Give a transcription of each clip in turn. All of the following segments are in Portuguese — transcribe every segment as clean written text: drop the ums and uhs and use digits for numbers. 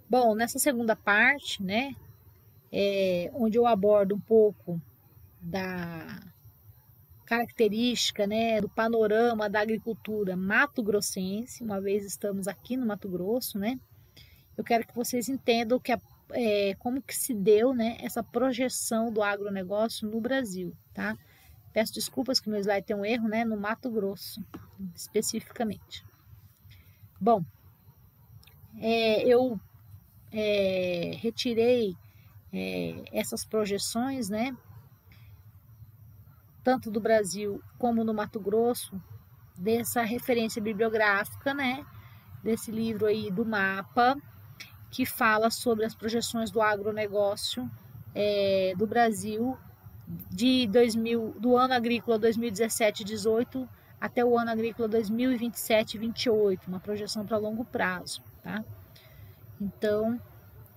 Bom, nessa segunda parte, né, onde eu abordo um pouco da característica, né, do panorama da agricultura mato-grossense, uma vez estamos aqui no Mato Grosso, né, eu quero que vocês entendam como que se deu, né, essa projeção do agronegócio no Brasil, tá? Peço desculpas que meu slide tem um erro, né, no Mato Grosso, especificamente. Bom, eu retirei essas projeções, né, tanto do Brasil como no Mato Grosso, dessa referência bibliográfica, né, desse livro aí do mapa, que fala sobre as projeções do agronegócio do Brasil do ano agrícola 2017-18 até o ano agrícola 2027-28, uma projeção para longo prazo, tá? Então,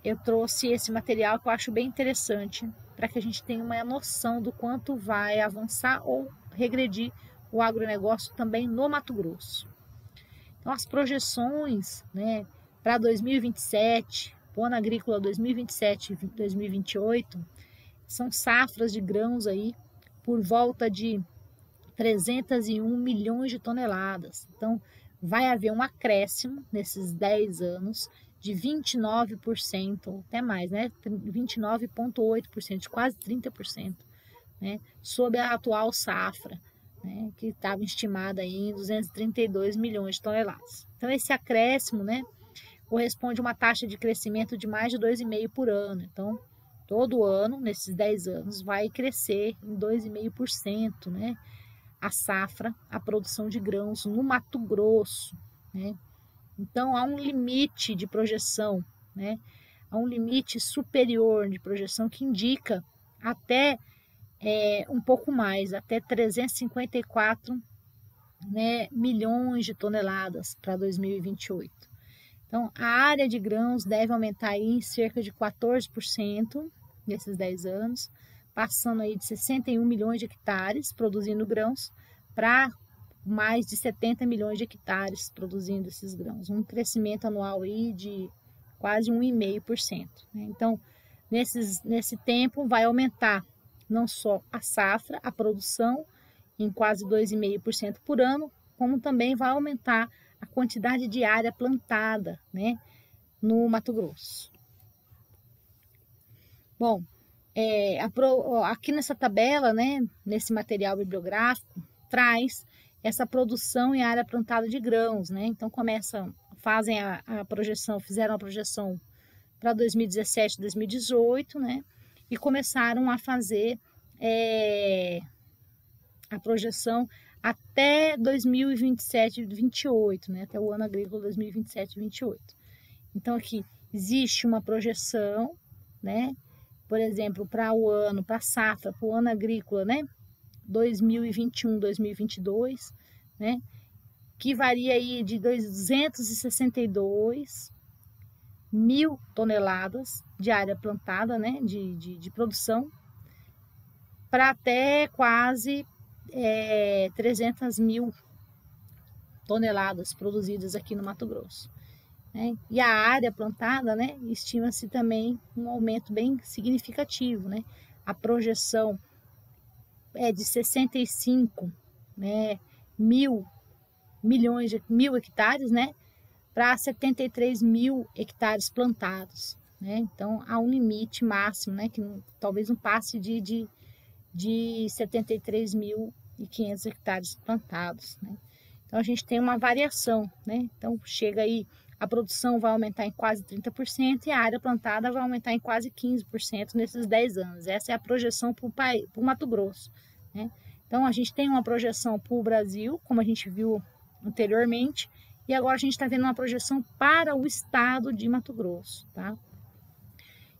eu trouxe esse material que eu acho bem interessante para que a gente tenha uma noção do quanto vai avançar ou regredir o agronegócio também no Mato Grosso. Então, as projeções, né, para 2027, o ano agrícola 2027 e 2028, são safras de grãos aí por volta de 301 milhões de toneladas. Então, vai haver um acréscimo nesses 10 anos de 29%, ou até mais, né? 29,8%, quase 30%, né? Sob a atual safra, né? Que estava estimada em 232 milhões de toneladas. Então, esse acréscimo, né? Corresponde a uma taxa de crescimento de mais de 2,5% por ano. Então, todo ano, nesses 10 anos, vai crescer em 2,5%, né? A safra, a produção de grãos no Mato Grosso, né? Então, há um limite de projeção, né? Há um limite superior de projeção que indica até um pouco mais, até 354, né, milhões de toneladas para 2028. Então, a área de grãos deve aumentar aí em cerca de 14% nesses 10 anos, passando aí de 61 milhões de hectares produzindo grãos para mais de 70 milhões de hectares produzindo esses grãos, um crescimento anual aí de quase 1,5%. Né? Então, nesse tempo vai aumentar não só a safra, a produção em quase 2,5% por ano, como também vai aumentar a quantidade de área plantada, né, no Mato Grosso. Bom, aqui nessa tabela, né, nesse material bibliográfico, traz essa produção em área plantada de grãos, né? Então fazem a projeção, fizeram a projeção para 2017, 2018, né? E começaram a fazer a projeção até 2027, 28, né? Até o ano agrícola 2027, 28. Então aqui existe uma projeção, né? Por exemplo, para a safra, para o ano agrícola, né? 2021, 2022, né? Que varia aí de 262 mil toneladas de área plantada, né? De produção, para até quase 300 mil toneladas produzidas aqui no Mato Grosso. Né? E a área plantada, né, estima-se também um aumento bem significativo, né? A projeção é de 65, né, mil hectares, né, para 73 mil hectares plantados, né? Então há um limite máximo, né, que talvez não passe de 73.500 hectares plantados, né? Então a gente tem uma variação, né? Então chega aí, a produção vai aumentar em quase 30% e a área plantada vai aumentar em quase 15% nesses 10 anos. Essa é a projeção para o Mato Grosso, né? Então a gente tem uma projeção para o Brasil, como a gente viu anteriormente, e agora a gente está vendo uma projeção para o estado de Mato Grosso, tá?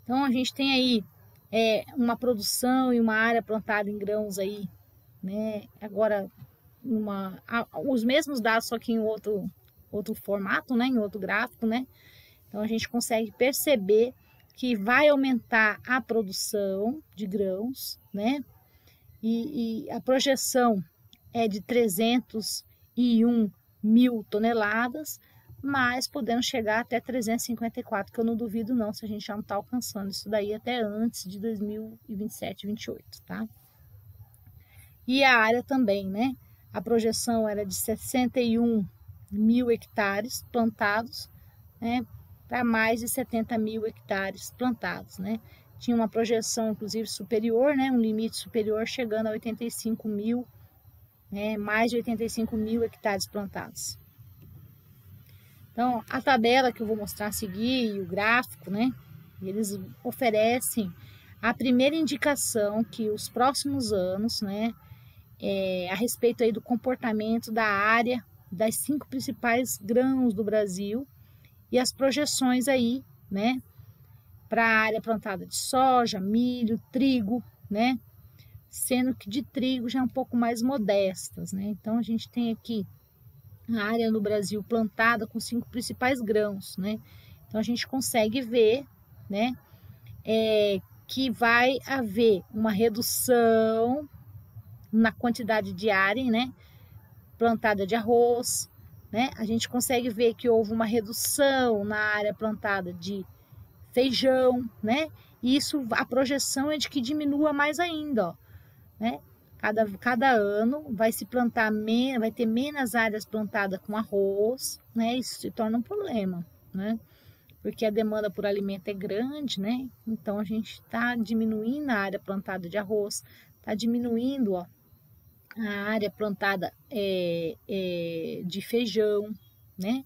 Então a gente tem aí uma produção e uma área plantada em grãos aí, né? Agora os mesmos dados, só que em outro formato, né? Em outro gráfico, né? Então a gente consegue perceber que vai aumentar a produção de grãos, né? E a projeção é de 301 mil toneladas mas podendo chegar até 354, que eu não duvido não, se a gente já não está alcançando isso daí até antes de 2027, 2028, tá? E a área também, né? A projeção era de 61 mil hectares plantados, né? Para mais de 70 mil hectares plantados, né? Tinha uma projeção, inclusive, superior, né? Um limite superior, chegando a 85 mil, né? Mais de 85 mil hectares plantados. Então, a tabela que eu vou mostrar a seguir, e o gráfico, né? Eles oferecem a primeira indicação que os próximos anos, né? A respeito aí do comportamento da área das 5 principais grãos do Brasil e as projeções aí, né? Para a área plantada de soja, milho, trigo, né? Sendo que de trigo já é um pouco mais modestas, né? Então, a gente tem aqui a área no Brasil plantada com 5 principais grãos, né? Então a gente consegue ver, né, que vai haver uma redução na quantidade de área, né, plantada de arroz, né? A gente consegue ver que houve uma redução na área plantada de feijão, né? E isso, a projeção é de que diminua mais ainda, ó, né? Cada ano vai se plantar vai ter menos áreas plantadas com arroz, né? Isso se torna um problema, né? Porque a demanda por alimento é grande, né? Então a gente está diminuindo a área plantada de arroz, está diminuindo, ó, a área plantada de feijão, né?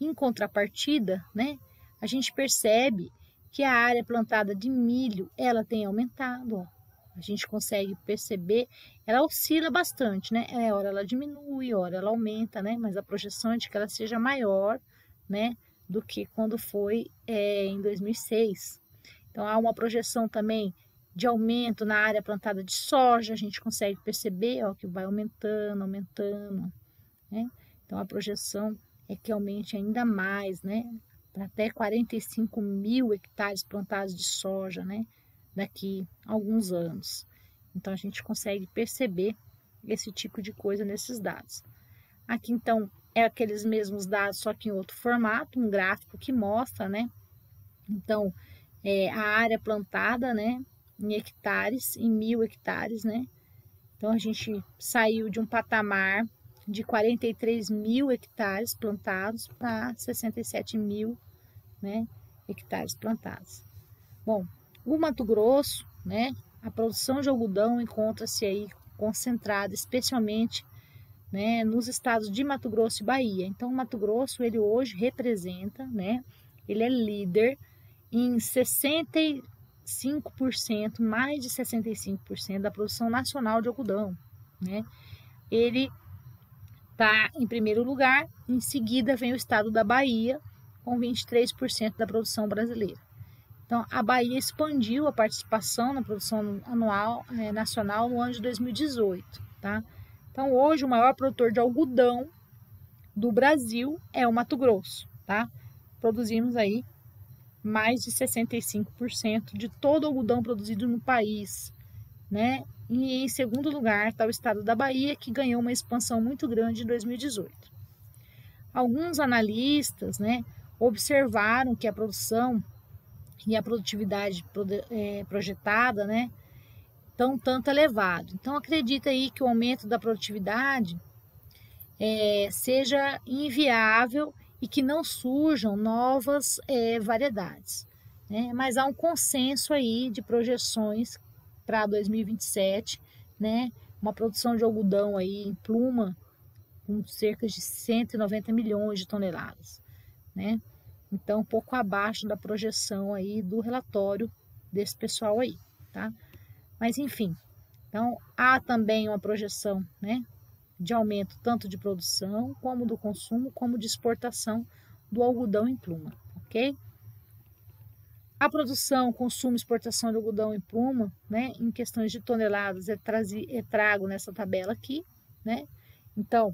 Em contrapartida, né? A gente percebe que a área plantada de milho ela tem aumentado, ó. A gente consegue perceber, ela oscila bastante, né? Hora ela diminui, hora ela aumenta, né? Mas a projeção é de que ela seja maior, né? Do que quando foi em 2006. Então, há uma projeção também de aumento na área plantada de soja, a gente consegue perceber, ó, que vai aumentando, né? Então, a projeção é que aumente ainda mais, né? Para até 45 mil hectares plantados de soja, né? Daqui a alguns anos. Então, a gente consegue perceber esse tipo de coisa nesses dados. Aqui, então, é aqueles mesmos dados, só que em outro formato, um gráfico que mostra, né? Então, a área plantada, né? Em hectares, em 1.000 hectares, né? Então, a gente saiu de um patamar de 43 mil hectares plantados para 67 mil, né, hectares plantados. Bom, o Mato Grosso, né, a produção de algodão encontra-se aí concentrada, especialmente, né, nos estados de Mato Grosso e Bahia. Então, o Mato Grosso, ele hoje representa, né, ele é líder em 65%, mais de 65% da produção nacional de algodão, né? Ele está em primeiro lugar, em seguida vem o estado da Bahia, com 23% da produção brasileira. Então, a Bahia expandiu a participação na produção anual nacional no ano de 2018, tá? Então, hoje, o maior produtor de algodão do Brasil é o Mato Grosso, tá? Produzimos aí mais de 65% de todo o algodão produzido no país, né? E em segundo lugar está o estado da Bahia, que ganhou uma expansão muito grande em 2018. Alguns analistas, né, observaram que a produção e a produtividade projetada, né, estão tanto elevado. Então, acredita aí que o aumento da produtividade seja inviável e que não surjam novas variedades, né? Mas há um consenso aí de projeções para 2027, né? Uma produção de algodão aí em pluma com cerca de 190 milhões de toneladas, né? Então, um pouco abaixo da projeção aí do relatório desse pessoal aí, tá? Mas, enfim, então, há também uma projeção, né, de aumento tanto de produção, como do consumo, como de exportação do algodão em pluma, ok? A produção, consumo e exportação de algodão em pluma, né, em questões de toneladas, trago nessa tabela aqui, né? Então,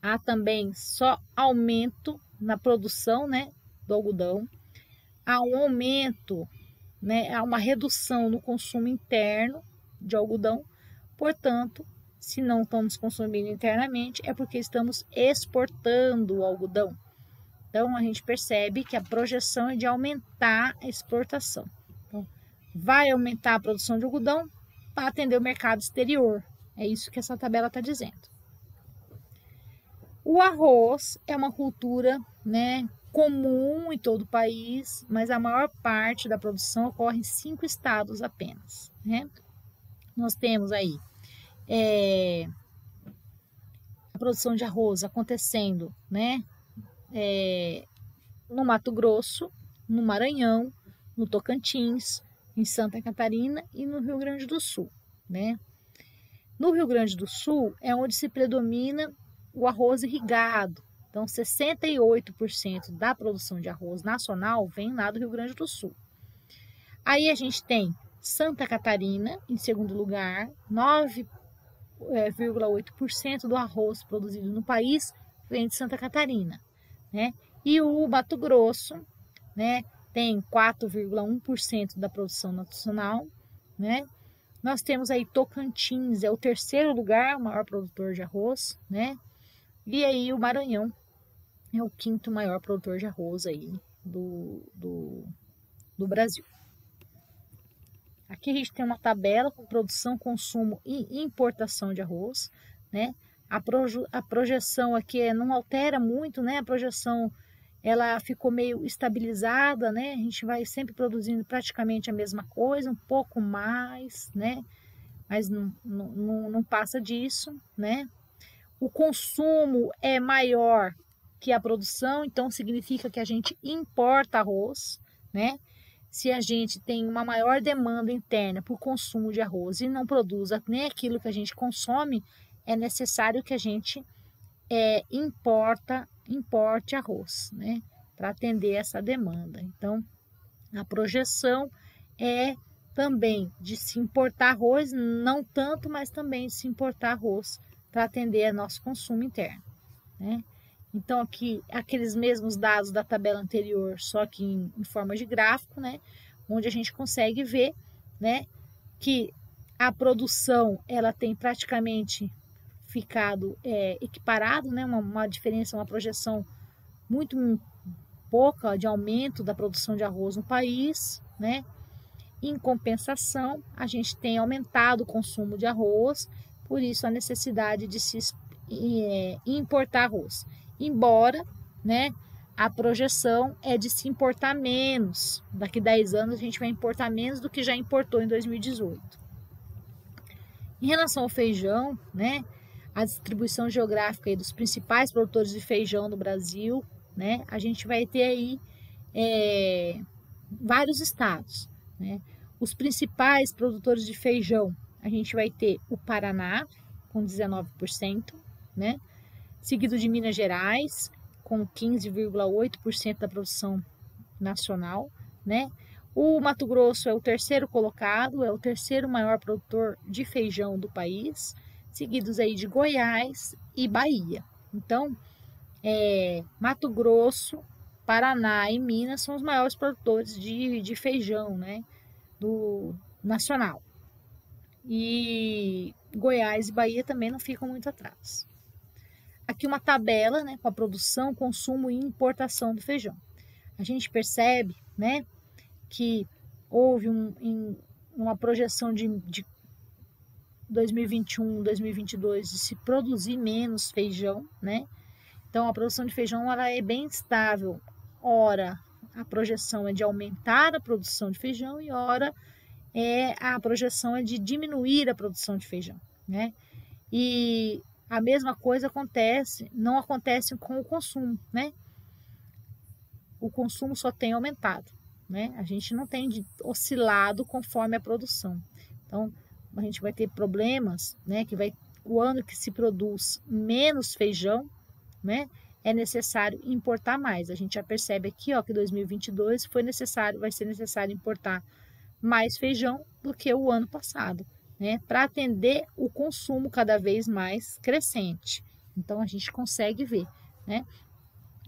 há também só aumento na produção, né, do algodão, há um aumento, né, há uma redução no consumo interno de algodão, portanto, se não estamos consumindo internamente, é porque estamos exportando o algodão, Então, a gente percebe que a projeção é de aumentar a exportação. Então, vai aumentar a produção de algodão para atender o mercado exterior. É isso que essa tabela está dizendo. O arroz é uma cultura, né, comum em todo o país, mas a maior parte da produção ocorre em 5 estados apenas, né? Nós temos aí a produção de arroz acontecendo, né, no Mato Grosso, no Maranhão, no Tocantins, em Santa Catarina e no Rio Grande do Sul, né? No Rio Grande do Sul é onde se predomina o arroz irrigado. Então, 68% da produção de arroz nacional vem lá do Rio Grande do Sul. Aí a gente tem Santa Catarina em segundo lugar, 9,8% do arroz produzido no país vem de Santa Catarina, né? E o Mato Grosso, né, tem 4,1% da produção nacional, né? Nós temos aí Tocantins, é o terceiro lugar, o maior produtor de arroz, né? E aí o Maranhão é o quinto maior produtor de arroz aí do Brasil. Aqui a gente tem uma tabela com produção, consumo e importação de arroz, né? A projeção aqui não altera muito, né? A projeção ela ficou meio estabilizada, né? A gente vai sempre produzindo praticamente a mesma coisa, um pouco mais, né? Mas não passa disso, né? O consumo é maior que a produção, então significa que a gente importa arroz, né? Se a gente tem uma maior demanda interna por consumo de arroz e não produz nem aquilo que a gente consome, é necessário que a gente importe arroz, né? Para atender essa demanda. Então, a projeção é também de se importar arroz, não tanto, mas também de se importar arroz para atender ao nosso consumo interno, né? Então, aqui, aqueles mesmos dados da tabela anterior, só que em forma de gráfico, né? Onde a gente consegue ver, né, que a produção, ela tem praticamente ficado equiparado, né? Uma diferença, uma projeção muito pouca de aumento da produção de arroz no país, né? Em compensação, a gente tem aumentado o consumo de arroz, por isso a necessidade de se importar arroz. Embora, né, a projeção é de se importar menos. Daqui 10 anos a gente vai importar menos do que já importou em 2018. Em relação ao feijão, né, a distribuição geográfica aí dos principais produtores de feijão no Brasil, né, a gente vai ter aí vários estados, né? Os principais produtores de feijão, a gente vai ter o Paraná, com 19%, né? Seguido de Minas Gerais, com 15,8% da produção nacional, né? O Mato Grosso é o terceiro colocado, é o terceiro maior produtor de feijão do país, seguidos aí de Goiás e Bahia. Então, Mato Grosso, Paraná e Minas são os maiores produtores de feijão, né, do nacional. E Goiás e Bahia também não ficam muito atrás. Aqui uma tabela, né, com a produção, consumo e importação do feijão. A gente percebe, né, que houve uma projeção de 2021, 2022 de se produzir menos feijão, né? Então a produção de feijão ela é bem estável. Ora, a projeção é de aumentar a produção de feijão e ora a projeção é de diminuir a produção de feijão, né? E a mesma coisa não acontece com o consumo, né? O consumo só tem aumentado, né? A gente não tem oscilado conforme a produção. Então, a gente vai ter problemas, né? O ano que se produz menos feijão, né? É necessário importar mais. A gente já percebe aqui, ó, que 2022 vai ser necessário importar mais feijão do que o ano passado, né? Para atender o consumo cada vez mais crescente. Então a gente consegue ver, né?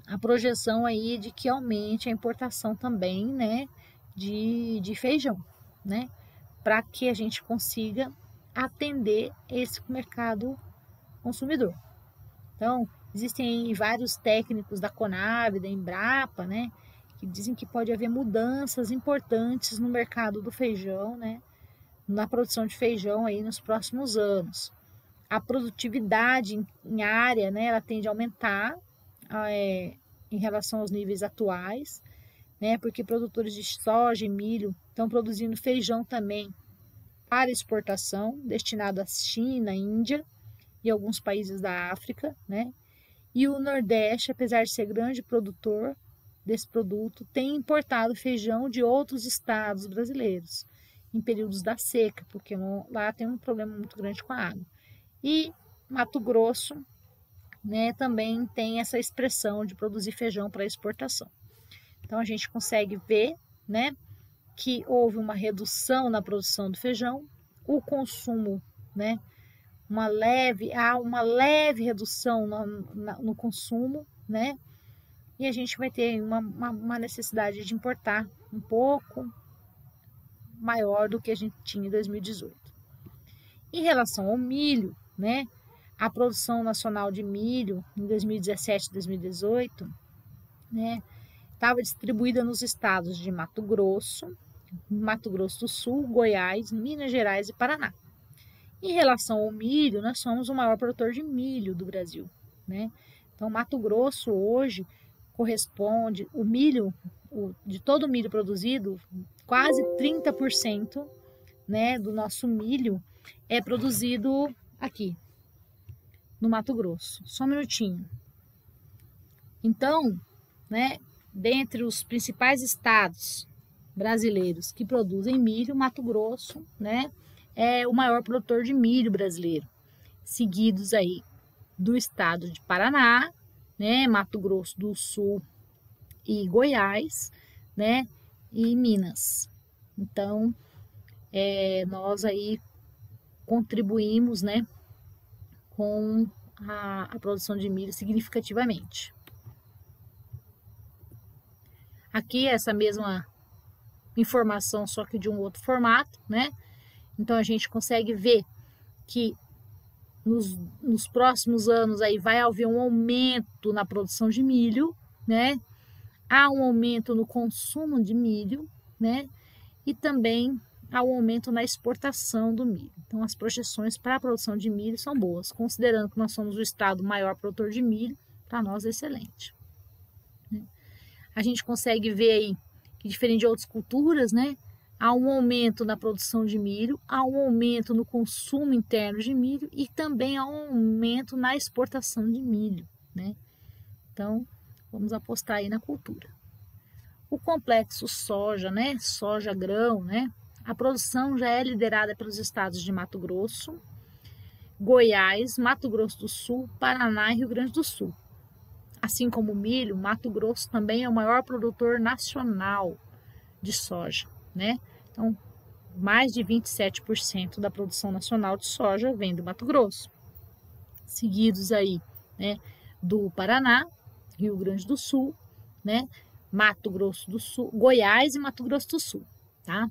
A projeção aí de que aumente a importação também, né? De feijão, né? Para que a gente consiga atender esse mercado consumidor. Então, Existem vários técnicos da Conab, da Embrapa, né, que dizem que pode haver mudanças importantes no mercado do feijão, né, na produção de feijão aí nos próximos anos. A produtividade em área, né, ela tende a aumentar em relação aos níveis atuais, né, porque produtores de soja e milho estão produzindo feijão também para exportação, destinado à China, Índia e alguns países da África, né? E o Nordeste, apesar de ser grande produtor desse produto, tem importado feijão de outros estados brasileiros em períodos da seca, porque lá tem um problema muito grande com a água. E Mato Grosso, né, também tem essa expressão de produzir feijão para exportação. Então a gente consegue ver, né, que houve uma redução na produção do feijão, o consumo, né, há uma leve redução no consumo, né, e a gente vai ter uma necessidade de importar um pouco maior do que a gente tinha em 2018. Em relação ao milho, né, a produção nacional de milho em 2017 e 2018, né, estava distribuída nos estados de Mato Grosso do Sul, Goiás, Minas Gerais e Paraná. Em relação ao milho, nós somos o maior produtor de milho do Brasil, né? Então, Mato Grosso hoje corresponde, de todo o milho produzido, quase 30%, né, do nosso milho é produzido aqui, no Mato Grosso. Só um minutinho. Então, né, dentre os principais estados brasileiros que produzem milho, Mato Grosso, né, é o maior produtor de milho brasileiro, seguidos aí do estado de Paraná, né, Mato Grosso do Sul e Goiás, né, e Minas. Então, nós aí contribuímos, né, com a produção de milho significativamente. Aqui essa mesma informação, só que de um outro formato, né? Então a gente consegue ver que nos próximos anos aí vai haver um aumento na produção de milho, né? Há um aumento no consumo de milho, né? E também há um aumento na exportação do milho. Então as projeções para a produção de milho são boas, considerando que nós somos o estado maior produtor de milho, para nós é excelente. A gente consegue ver aí que, diferente de outras culturas, né, há um aumento na produção de milho, há um aumento no consumo interno de milho e também há um aumento na exportação de milho, né? Então, vamos apostar aí na cultura. O complexo soja, né, soja-grão, né, a produção já é liderada pelos estados de Mato Grosso, Goiás, Mato Grosso do Sul, Paraná e Rio Grande do Sul. Assim como o milho, Mato Grosso também é o maior produtor nacional de soja, né? Então, mais de 27% da produção nacional de soja vem do Mato Grosso. Seguidos aí, né, do Paraná, Rio Grande do Sul, né, Mato Grosso do Sul, Goiás e Mato Grosso do Sul, tá?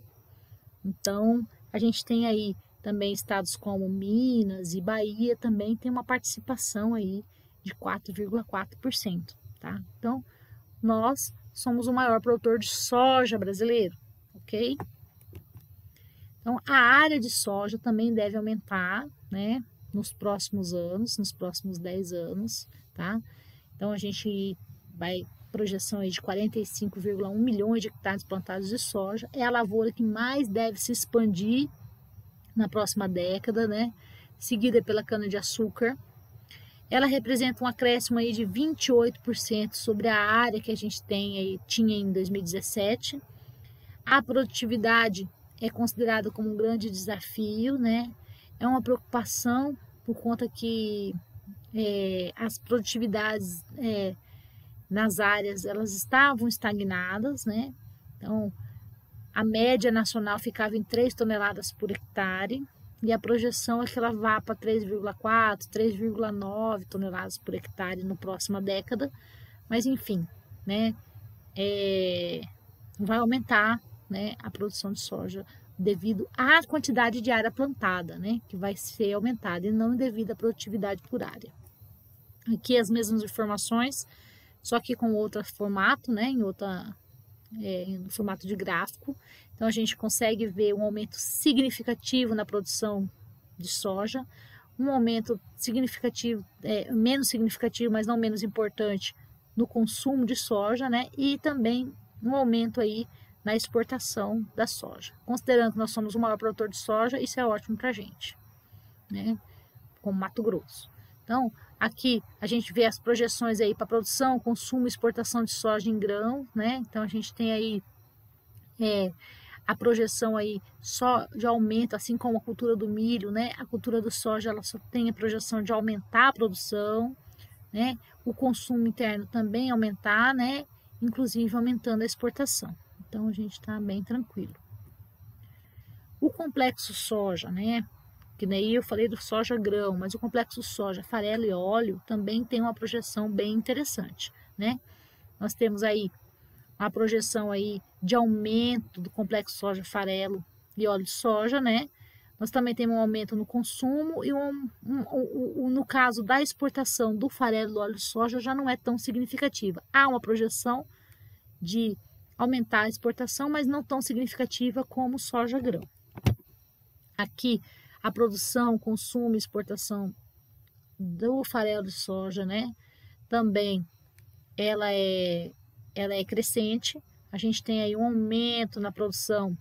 Então, a gente tem aí também estados como Minas e Bahia também tem uma participação aí de 4,4%, tá? Então, nós somos o maior produtor de soja brasileiro, ok? Então, a área de soja também deve aumentar, né, nos próximos anos, nos próximos 10 anos, tá? Então, a gente vai projeção aí de 45,1 milhões de hectares plantados de soja, é a lavoura que mais deve se expandir na próxima década, né, seguida pela cana-de-açúcar. Ela representa um acréscimo aí de 28% sobre a área que a gente tinha em 2017. A produtividade é considerada como um grande desafio, né? É uma preocupação por conta que as produtividades nas áreas elas estavam estagnadas, né? Então, a média nacional ficava em 3 toneladas por hectare, e a projeção é que ela vá para 3,4, 3,9 toneladas por hectare na próxima década, mas enfim, né, vai aumentar, né, a produção de soja devido à quantidade de área plantada, né, que vai ser aumentada e não devido à produtividade por área. Aqui as mesmas informações, só que com outro formato, né, no formato de gráfico. Então a gente consegue ver um aumento significativo na produção de soja, um aumento significativo, menos significativo, mas não menos importante, no consumo de soja, né, e também um aumento aí na exportação da soja. Considerando que nós somos o maior produtor de soja, isso é ótimo para a gente, né, como Mato Grosso. Então, aqui a gente vê as projeções aí para produção, consumo e exportação de soja em grão, né? Então, a gente tem aí a projeção aí só de aumento, assim como a cultura do milho, né? A cultura do soja, ela só tem a projeção de aumentar a produção, né? O consumo interno também aumentar, né? Inclusive aumentando a exportação. Então, a gente está bem tranquilo. O complexo soja, né? Que daí eu falei do soja grão, mas o complexo soja, farelo e óleo também tem uma projeção bem interessante, né? Nós temos aí a projeção aí de aumento do complexo soja, farelo e óleo de soja, né? Nós também temos um aumento no consumo e no caso da exportação do farelo e do óleo de soja já não é tão significativa. Há uma projeção de aumentar a exportação, mas não tão significativa como soja grão. Aqui a produção, consumo e exportação do farelo de soja, né? Também ela é crescente. A gente tem aí um aumento na produção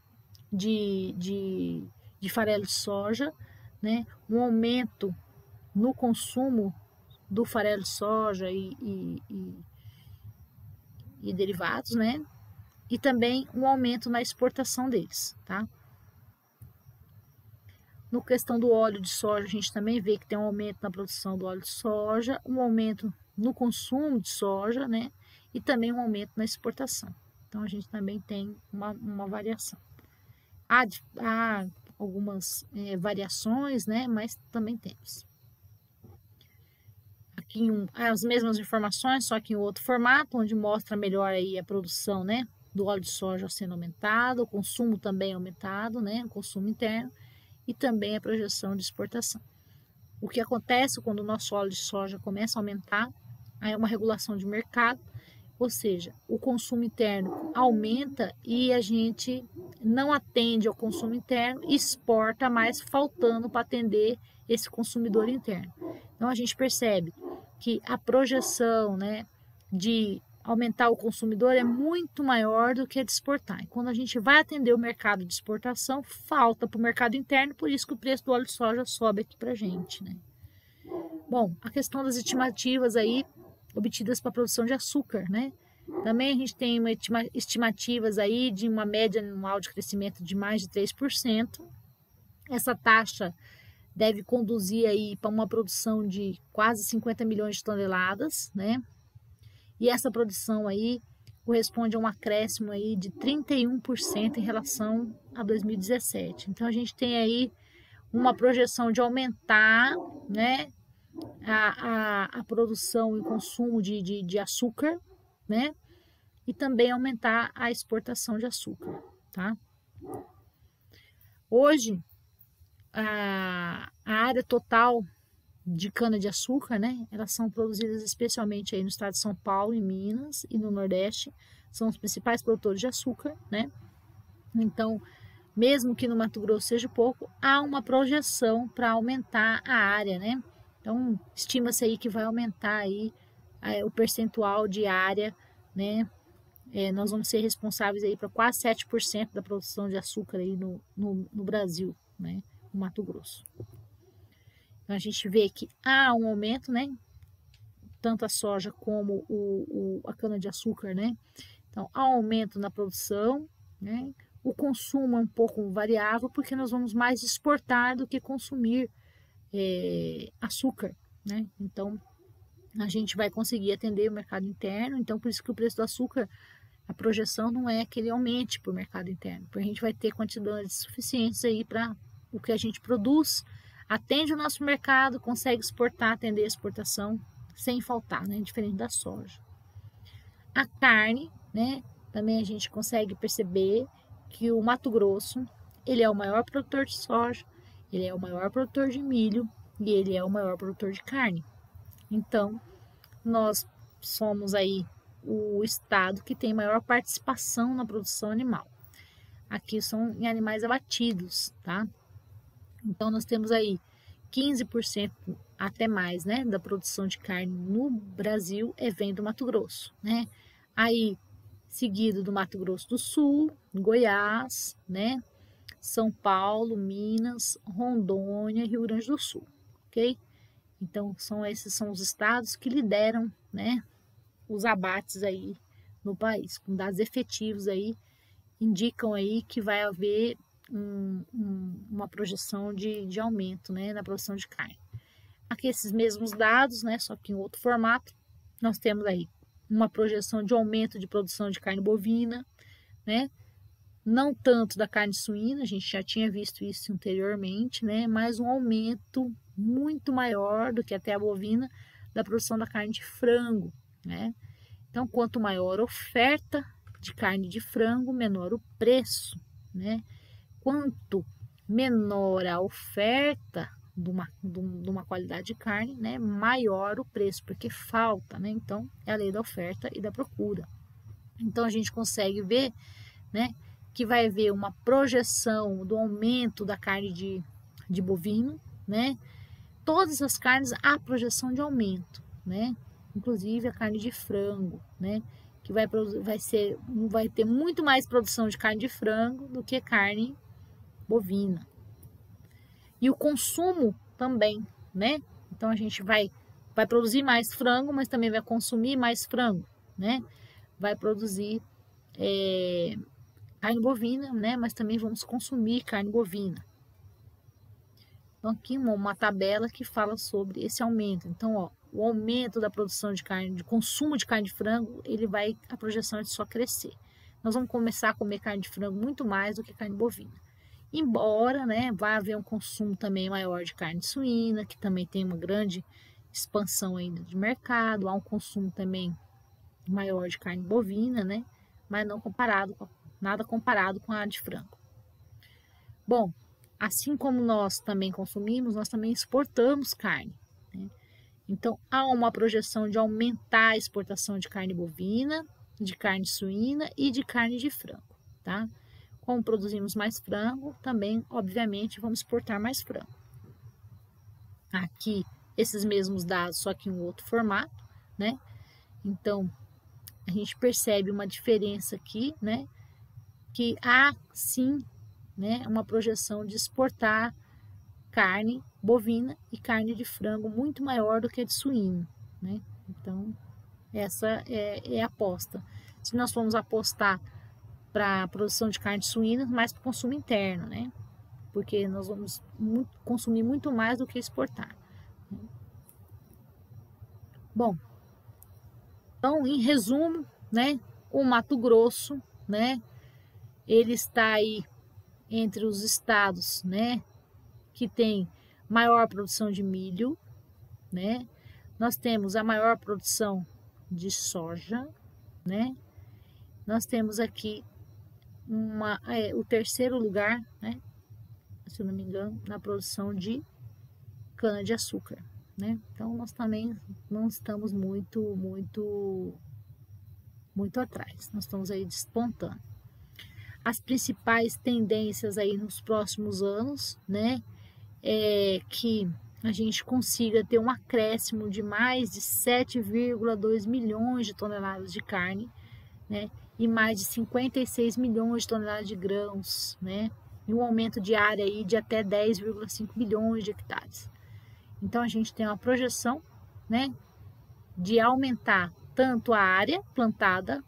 de farelo de soja, né? Um aumento no consumo do farelo de soja e derivados, né? E também um aumento na exportação deles, tá? No questão do óleo de soja, a gente também vê que tem um aumento na produção do óleo de soja, um aumento no consumo de soja, né? E também um aumento na exportação. Então, a gente também tem uma variação. Há algumas variações, né? Mas também temos. Aqui as mesmas informações, só que em outro formato, onde mostra melhor aí a produção, né? Do óleo de soja sendo aumentado, o consumo também aumentado, né? O consumo interno. E também a projeção de exportação. O que acontece quando o nosso óleo de soja começa a aumentar, aí é uma regulação de mercado, ou seja, o consumo interno aumenta e a gente não atende ao consumo interno, exporta mais, faltando para atender esse consumidor interno. Então a gente percebe que a projeção, né, de aumentar o consumidor é muito maior do que a de exportar. E quando a gente vai atender o mercado de exportação, falta para o mercado interno, por isso que o preço do óleo de soja sobe aqui para a gente, né? Bom, a questão das estimativas aí obtidas para a produção de açúcar, né? Também a gente tem estimativas aí de uma média anual de crescimento de mais de 3%. Essa taxa deve conduzir aí para uma produção de quase 50 milhões de toneladas, né? E essa produção aí corresponde a um acréscimo aí de 31% em relação a 2017. Então, a gente tem aí uma projeção de aumentar, né, a produção e consumo de açúcar, né, e também aumentar a exportação de açúcar, tá? Hoje, a área total de cana-de-açúcar, né? Elas são produzidas especialmente aí no estado de São Paulo, em Minas e no Nordeste. São os principais produtores de açúcar, né? Então, mesmo que no Mato Grosso seja pouco, há uma projeção para aumentar a área, né? Então, estima-se aí que vai aumentar aí o percentual de área, né? Nós vamos ser responsáveis aí para quase 7% da produção de açúcar aí no Brasil, né? No Mato Grosso. Então, a gente vê que há um aumento, né? Tanto a soja como a cana-de-açúcar, né? Então, há um aumento na produção, né? O consumo é um pouco variável, porque nós vamos mais exportar do que consumir açúcar, né? Então, a gente vai conseguir atender o mercado interno. Então, por isso que o preço do açúcar, a projeção não é que ele aumente para o mercado interno, porque a gente vai ter quantidades suficientes aí para o que a gente produz, atende o nosso mercado, consegue exportar, atender a exportação sem faltar, né? Diferente da soja. A carne, né? Também a gente consegue perceber que o Mato Grosso, ele é o maior produtor de soja, ele é o maior produtor de milho e ele é o maior produtor de carne. Então, nós somos aí o estado que tem maior participação na produção animal. Aqui são em animais abatidos, tá? Então, nós temos aí 15% até mais, né, da produção de carne no Brasil vem do Mato Grosso, né? Aí, seguido do Mato Grosso do Sul, Goiás, né? São Paulo, Minas, Rondônia e Rio Grande do Sul, ok? Então, esses são os estados que lideram, né, os abates aí no país, com dados efetivos aí, indicam aí que vai haver uma projeção de aumento, né, na produção de carne. Aqui esses mesmos dados, né, só que em outro formato, nós temos aí uma projeção de aumento de produção de carne bovina, né, não tanto da carne suína, a gente já tinha visto isso anteriormente, né, mas um aumento muito maior do que até a bovina da produção da carne de frango, né. Então, quanto maior a oferta de carne de frango, menor o preço, né. Quanto menor a oferta de uma qualidade de carne, né, maior o preço, porque falta, né? Então, é a lei da oferta e da procura. Então, a gente consegue ver, né, que vai haver uma projeção do aumento da carne de bovino, né? Todas as carnes há projeção de aumento, né? Inclusive a carne de frango, né? Que vai ter muito mais produção de carne de frango do que carne bovina. E o consumo também, né? Então a gente vai produzir mais frango, mas também vai consumir mais frango, né? Vai produzir carne bovina, né? Mas também vamos consumir carne bovina. Então aqui uma tabela que fala sobre esse aumento. Então, ó, o aumento da produção de carne, de consumo de carne de frango, a projeção é de só crescer. Nós vamos começar a comer carne de frango muito mais do que carne bovina. Embora, né, vai haver um consumo também maior de carne suína, que também tem uma grande expansão ainda de mercado, há um consumo também maior de carne bovina, né, mas nada comparado com a de frango. Bom, assim como nós também consumimos, nós também exportamos carne, né? Então, há uma projeção de aumentar a exportação de carne bovina, de carne suína e de carne de frango, tá? Como produzimos mais frango, também, obviamente, vamos exportar mais frango. Aqui, esses mesmos dados, só que em outro formato, né? Então, a gente percebe uma diferença aqui, né? Que há, sim, né, uma projeção de exportar carne bovina e carne de frango muito maior do que a de suíno, né? Então, essa é a aposta. Se nós formos apostar para a produção de carne suína, mais para o consumo interno, né? Porque nós vamos consumir muito mais do que exportar. Bom, então, em resumo, né? O Mato Grosso, né? Ele está aí entre os estados, né? Que tem maior produção de milho, né? Nós temos a maior produção de soja, né? Nós temos aqui o terceiro lugar, né? Se eu não me engano, na produção de cana-de-açúcar, né? Então, nós também não estamos muito atrás. Nós estamos aí despontando. As principais tendências aí nos próximos anos, né? É que a gente consiga ter um acréscimo de mais de 7,2 milhões de toneladas de carne, né? E mais de 56 milhões de toneladas de grãos, né? E um aumento de área aí de até 10,5 milhões de hectares. Então, a gente tem uma projeção, né? De aumentar tanto a área plantada,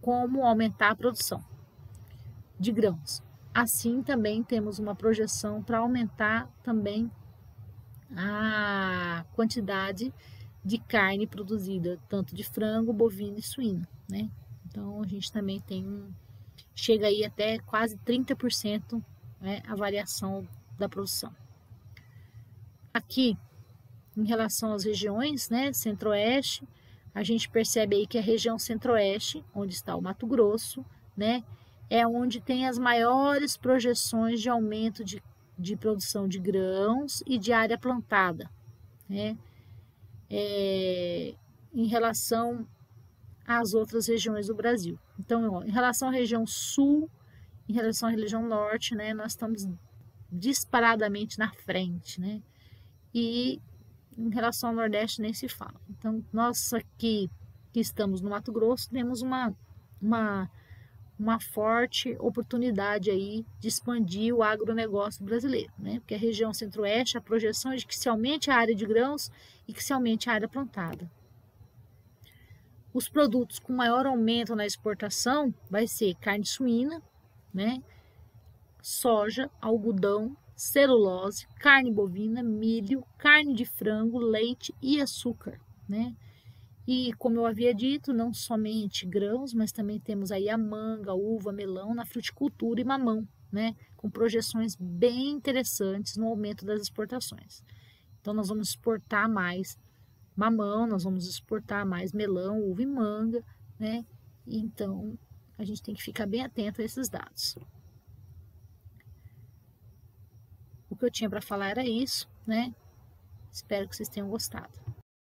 como aumentar a produção de grãos. Assim, também temos uma projeção para aumentar também a quantidade de carne produzida, tanto de frango, bovino e suíno, né? Então, a gente também chega aí até quase 30%, né, a variação da produção. Aqui, em relação às regiões, né, centro-oeste, a gente percebe aí que a região centro-oeste, onde está o Mato Grosso, né, é onde tem as maiores projeções de aumento de produção de grãos e de área plantada, né? em relação às outras regiões do Brasil. Então, ó, em relação à região sul, em relação à região norte, né, nós estamos disparadamente na frente, né? E em relação ao Nordeste nem se fala. Então, nós aqui que estamos no Mato Grosso temos uma forte oportunidade aí de expandir o agronegócio brasileiro, né? Porque a região centro-oeste, a projeção é de que se aumente a área de grãos e que se aumente a área plantada. Os produtos com maior aumento na exportação vai ser carne suína, né? Soja, algodão, celulose, carne bovina, milho, carne de frango, leite e açúcar, né? E como eu havia dito, não somente grãos, mas também temos aí a manga, uva, melão na fruticultura e mamão, né? Com projeções bem interessantes no aumento das exportações. Então nós vamos exportar mais mamão, nós vamos exportar mais melão, uva e manga, né? Então a gente tem que ficar bem atento a esses dados. O que eu tinha para falar era isso, né? Espero que vocês tenham gostado.